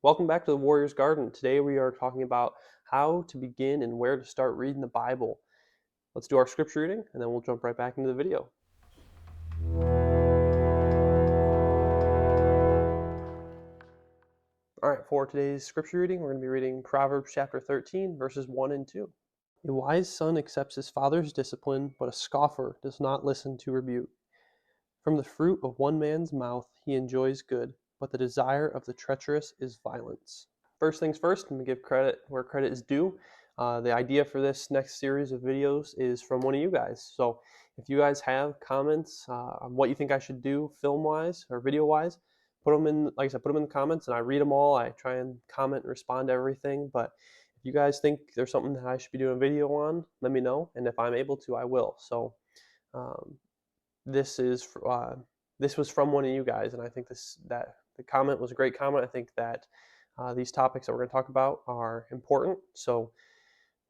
Welcome back to the Warrior's Garden. Today we are talking about how to begin and where to start reading the Bible. Let's do our scripture reading and then we'll jump right back into the video. All right, for today's scripture reading, we're going to be reading Proverbs chapter 13, verses 1 and 2. A wise son accepts his father's discipline, but a scoffer does not listen to rebuke. From the fruit of one man's mouth he enjoys good, but the desire of the treacherous is violence. First things first, I'm going to give credit where credit is due. The idea for this next series of videos is from one of you guys. So if you guys have comments on what you think I should do film-wise or video-wise, put them in, like I said, put them in the comments and I read them all. I try and comment and respond to everything. But if you guys think there's something that I should be doing a video on, let me know. And if I'm able to, I will. So um, this was from one of you guys, and I think that the comment was a great comment. I think that these topics that we're going to talk about are important. So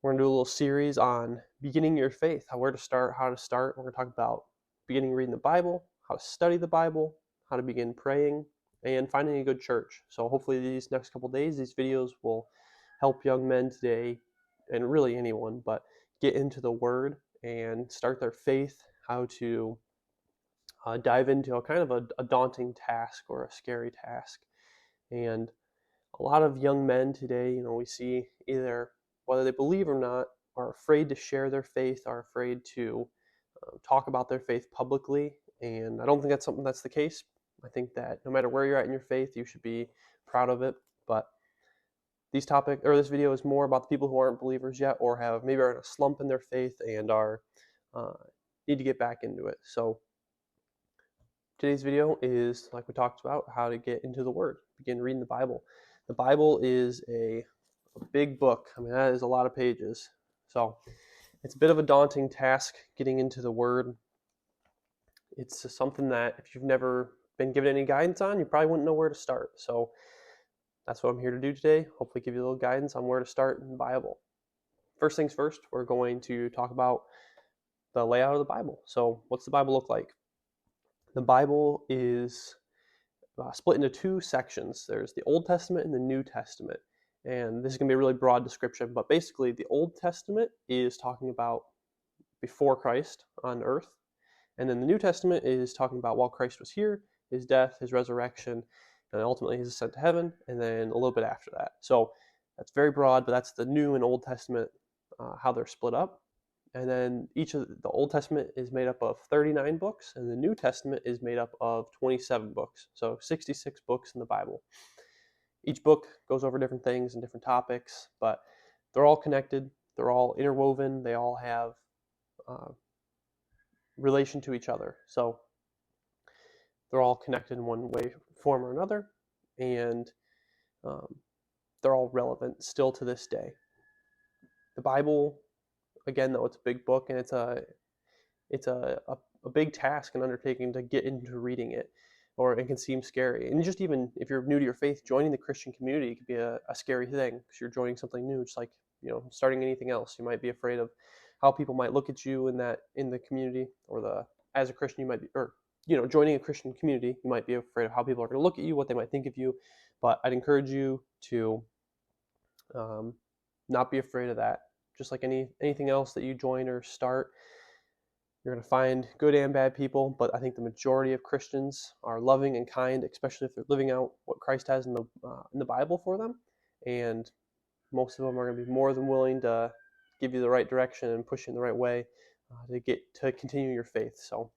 we're going to do a little series on beginning your faith, where to start, how to start. We're going to talk about beginning reading the Bible, how to study the Bible, how to begin praying, and finding a good church. So hopefully these next couple days, these videos will help young men today, and really anyone, but get into the Word and start their faith, how to dive into a kind of a daunting task or a scary task. And a lot of young men today, we see either whether they believe or not, are afraid to share their faith, are afraid to talk about their faith publicly. And I don't think that's the case. I think that no matter where you're at in your faith, you should be proud of it. But this video is more about the people who aren't believers yet, or have maybe are in a slump in their faith and are uh, need to get back into it. So today's video is, like we talked about, how to get into the Word, begin reading the Bible. The Bible is a big book. I mean, that is a lot of pages. So it's a bit of a daunting task getting into the Word. It's something that if you've never been given any guidance on, you probably wouldn't know where to start. So that's what I'm here to do today. Hopefully give you a little guidance on where to start in the Bible. First things first, we're going to talk about the layout of the Bible. So what's the Bible look like? The Bible is split into two sections. There's the Old Testament and the New Testament. And this is going to be a really broad description, but basically the Old Testament is talking about before Christ on earth. And then the New Testament is talking about while Christ was here, his death, his resurrection, and ultimately his ascent to heaven, and then a little bit after that. So that's very broad, but that's the New and Old Testament, how they're split up. And then each of the Old Testament is made up of 39 books, and the New Testament is made up of 27 books. So 66 books in the Bible. Each book goes over different things and different topics, but they're all connected. They're all interwoven. They all have uh, relation to each other. So they're all connected in one way, form, or another, and um, they're all relevant still to this day. The Bible, again, though, it's a big book, and it's a big task and undertaking to get into reading it, or it can seem scary. And just even if you're new to your faith, joining the Christian community could be a scary thing because you're joining something new, just like starting anything else. You might be afraid of how people might look at you in the community, or as a Christian you might be, or joining a Christian community, you might be afraid of how people are going to look at you, what they might think of you. But I'd encourage you to um, not be afraid of that. Just like anything else that you join or start, you're going to find good and bad people, but I think the majority of Christians are loving and kind, especially if they're living out what Christ has in the Bible for them. And most of them are going to be more than willing to give you the right direction and push you in the right way to continue your faith. So,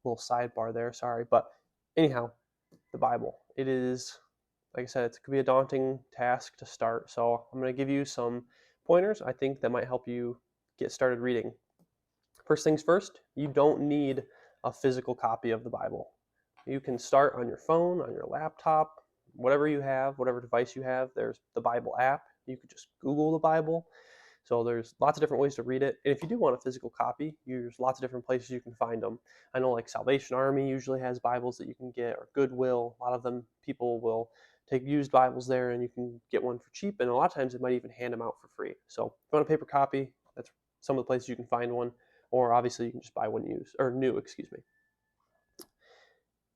a little sidebar there, sorry, but anyhow, the Bible. It is, like I said, it could be a daunting task to start. So I'm going to give you some pointers I think that might help you get started reading. First things first, you don't need a physical copy of the Bible. You can start on your phone, on your laptop, whatever you have, whatever device you have. There's the Bible app. You could just Google the Bible. So there's lots of different ways to read it. And if you do want a physical copy, there's lots of different places you can find them. I know like Salvation Army usually has Bibles that you can get, or Goodwill. A lot of them, people will take used Bibles there and you can get one for cheap. And a lot of times they might even hand them out for free. So if you want a paper copy, that's some of the places you can find one. Or obviously you can just buy one used, or new, excuse me.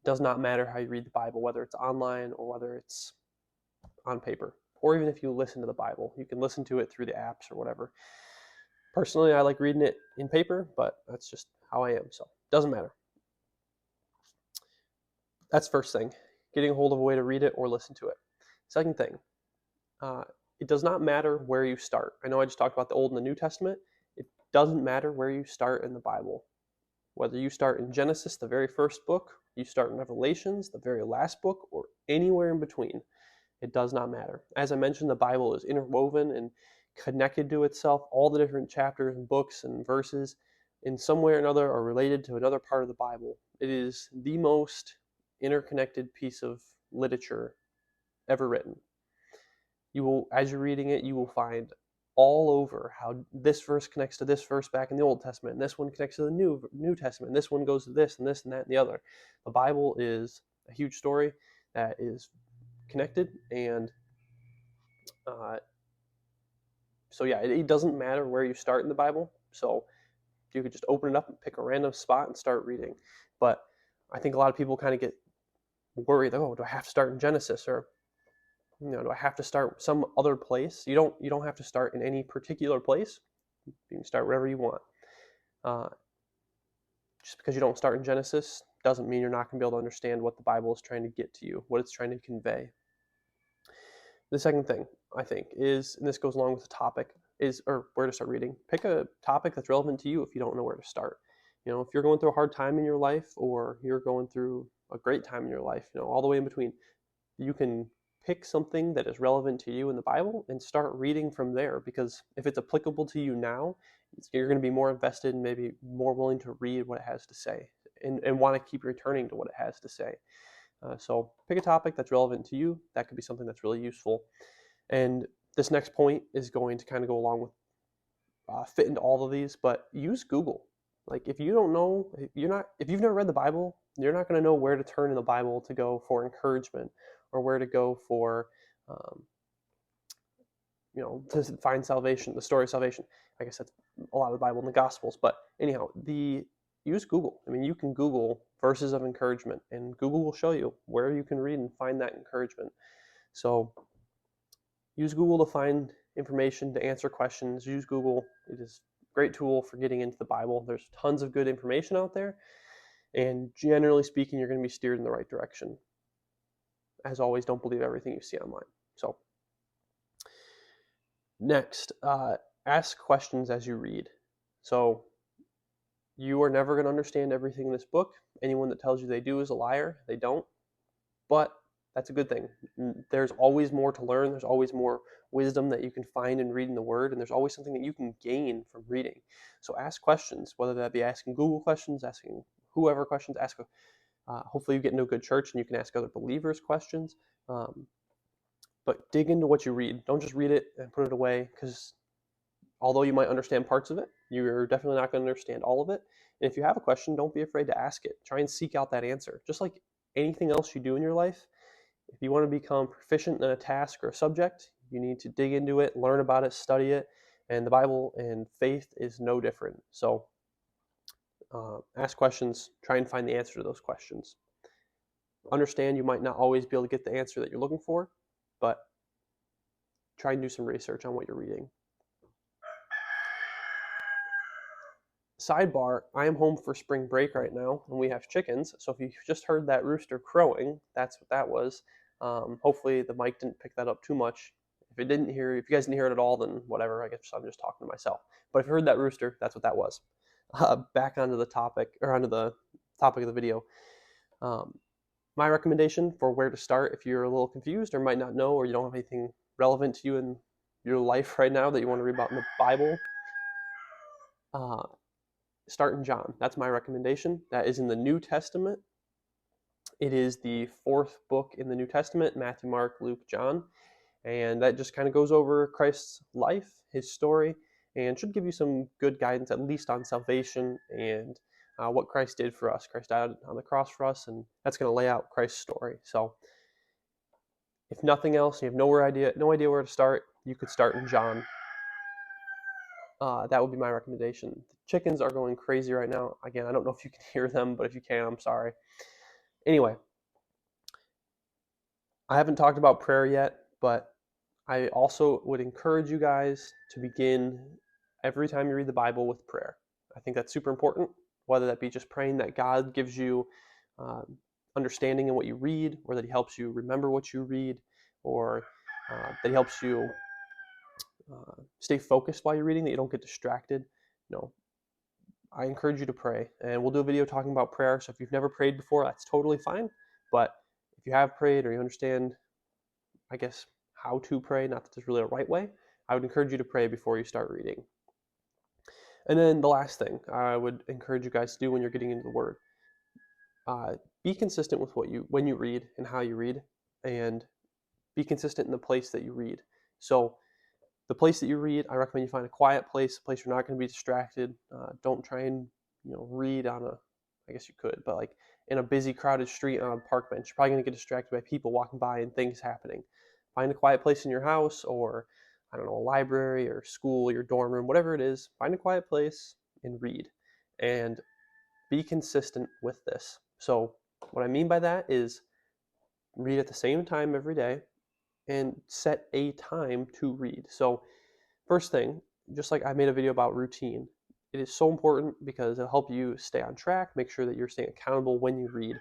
Does not matter how you read the Bible, whether it's online or whether it's on paper. Or even if you listen to the Bible, you can listen to it through the apps or whatever. Personally, I like reading it in paper, but that's just how I am, so it doesn't matter. That's first thing, getting a hold of a way to read it or listen to it. Second thing, it does not matter where you start. I know I just talked about the Old and the New Testament. It doesn't matter where you start in the Bible. Whether you start in Genesis, the very first book, you start in Revelations, the very last book, or anywhere in between, it does not matter. As I mentioned, the Bible is interwoven and connected to itself. All the different chapters and books and verses in some way or another are related to another part of the Bible. It is the most interconnected piece of literature ever written. You will, as you're reading it, you will find all over how this verse connects to this verse back in the Old Testament, and this one connects to the New Testament, and this one goes to this and this and that and the other. The Bible is a huge story that is connected, and so yeah, it doesn't matter where you start in the Bible. So you could just open it up and pick a random spot and start reading. But I think a lot of people kind of get worried, oh, do I have to start in Genesis, or do I have to start some other place? You don't have to start in any particular place. You can start wherever you want. Just because you don't start in Genesis doesn't mean you're not going to be able to understand what the Bible is trying to get to you, what it's trying to convey. The second thing, I think, is, and this goes along with the topic, is, or where to start reading. Pick a topic that's relevant to you if you don't know where to start. If you're going through a hard time in your life, or you're going through a great time in your life, all the way in between, you can pick something that is relevant to you in the Bible and start reading from there, because if it's applicable to you now, you're going to be more invested and maybe more willing to read what it has to say, and want to keep returning to what it has to say. So pick a topic that's relevant to you. That could be something that's really useful. And this next point is going to kind of go along with fit into all of these, but use Google. Like, if you don't know, if you've never read the Bible, you're not going to know where to turn in the Bible to go for encouragement, or where to go for, to find salvation, the story of salvation. I guess that's a lot of the Bible and the Gospels. But anyhow, use Google. I mean, you can Google verses of encouragement, and Google will show you where you can read and find that encouragement. So use Google to find information, to answer questions. Use Google. It is a great tool for getting into the Bible. There's tons of good information out there, and generally speaking, you're going to be steered in the right direction. As always, don't believe everything you see online. So next, ask questions as you read. So you are never going to understand everything in this book. Anyone that tells you they do is a liar. They don't. But that's a good thing. There's always more to learn. There's always more wisdom that you can find in reading the Word, and there's always something that you can gain from reading. So ask questions, whether that be asking Google questions, asking whoever questions. Hopefully you get into a good church and you can ask other believers questions. But dig into what you read. Don't just read it and put it away, because although you might understand parts of it, you're definitely not going to understand all of it. And if you have a question, don't be afraid to ask it. Try and seek out that answer. Just like anything else you do in your life, if you want to become proficient in a task or a subject, you need to dig into it, learn about it, study it. And the Bible and faith is no different. So ask questions, try and find the answer to those questions. Understand you might not always be able to get the answer that you're looking for, but try and do some research on what you're reading. Sidebar, I am home for spring break right now, and we have chickens. So if you just heard that rooster crowing, that's what that was. Hopefully the mic didn't pick that up too much. If you guys didn't hear it at all, then whatever, I guess I'm just talking to myself. But if you heard that rooster, that's what that was. Back onto the topic of the video. My recommendation for where to start, if you're a little confused or might not know, or you don't have anything relevant to you in your life right now that you want to read about in the Bible, start in John. That's my recommendation. That is in the New Testament. It is the fourth book in the New Testament: Matthew, Mark, Luke, John. And that just kind of goes over Christ's life, his story, and should give you some good guidance, at least on salvation and what Christ did for us. Christ died on the cross for us, and that's going to lay out Christ's story. So if nothing else, you have no idea where to start, you could start in John. That would be my recommendation. The chickens are going crazy right now. Again, I don't know if you can hear them, but if you can, I'm sorry. Anyway, I haven't talked about prayer yet, but I also would encourage you guys to begin every time you read the Bible with prayer. I think that's super important, whether that be just praying that God gives you understanding in what you read, or that He helps you remember what you read, or that He helps you stay focused while you're reading, that you don't get distracted. I encourage you to pray, and we'll do a video talking about prayer. So if you've never prayed before, that's totally fine. But if you have prayed, or you understand, I guess, how to pray, not that there's really a right way, I would encourage you to pray before you start reading. And then the last thing I would encourage you guys to do when you're getting into the Word, be consistent with when you read and how you read, and be consistent in the place that you read. So the place that you read, I recommend you find a quiet place, a place you're not going to be distracted. Don't try and read on I guess you could, but like in a busy, crowded street on a park bench, you're probably going to get distracted by people walking by and things happening. Find a quiet place in your house, or I don't know, a library or school, your dorm room, whatever it is. Find a quiet place and read, and be consistent with this. So what I mean by that is read at the same time every day, and set a time to read. So first thing, just like I made a video about routine, it is so important because it'll help you stay on track, make sure that you're staying accountable when you read.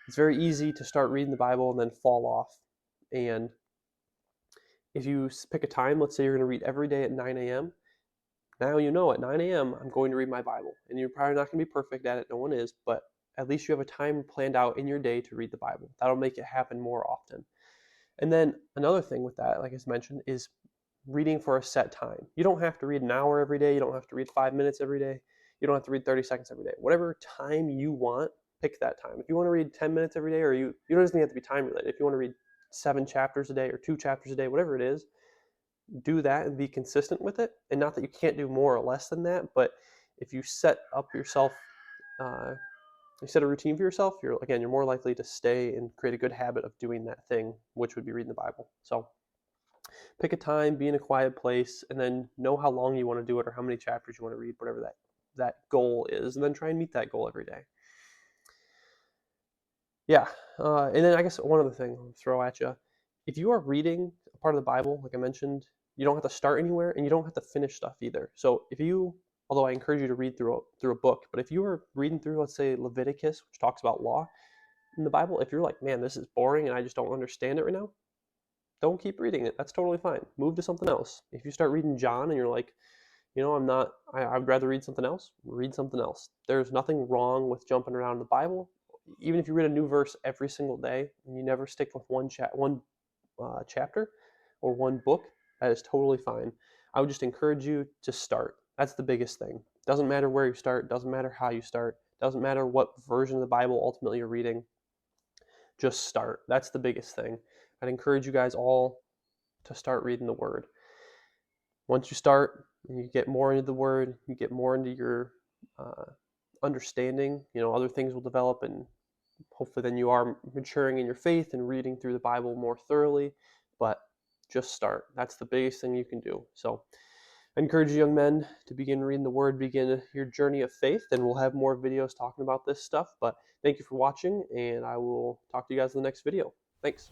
It's very easy to start reading the Bible and then fall off. And if you pick a time, let's say you're going to read every day at 9 a.m., now you know at 9 a.m. I'm going to read my Bible. And you're probably not going to be perfect at it, no one is, but at least you have a time planned out in your day to read the Bible. That'll make it happen more often. And then another thing with that, like I mentioned, is reading for a set time. You don't have to read an hour every day. You don't have to read 5 minutes every day. You don't have to read 30 seconds every day. Whatever time you want, pick that time. If you want to read 10 minutes every day, or you don't even have to be time related. If you want to read 7 chapters a day or 2 chapters a day, whatever it is, do that and be consistent with it. And not that you can't do more or less than that, but if you set up yourself, you set a routine for yourself, you're more likely to stay and create a good habit of doing that thing, which would be reading the Bible. So pick a time, be in a quiet place, and then know how long you want to do it or how many chapters you want to read, whatever that goal is, and then try and meet that goal every day. Yeah, and then I guess one other thing I'll throw at you. If you are reading a part of the Bible, like I mentioned, you don't have to start anywhere, and you don't have to finish stuff either. So although I encourage you to read through a book, but if you are reading through, let's say, Leviticus, which talks about law in the Bible, if you're like, man, this is boring and I just don't understand it right now, don't keep reading it. That's totally fine. Move to something else. If you start reading John and you're like, I'd rather read something else, read something else. There's nothing wrong with jumping around the Bible. Even if you read a new verse every single day and you never stick with one chapter or one book, that is totally fine. I would just encourage you to start. That's the biggest thing. Doesn't matter where you start, doesn't matter how you start, doesn't matter what version of the Bible ultimately you're reading. Just start. That's the biggest thing. I'd encourage you guys all to start reading the Word. Once you start and you get more into the Word, you get more into your understanding, other things will develop, and hopefully then you are maturing in your faith and reading through the Bible more thoroughly. But just start. That's the biggest thing you can do. So I encourage young men to begin reading the Word, begin your journey of faith, and we'll have more videos talking about this stuff. But thank you for watching, and I will talk to you guys in the next video. Thanks.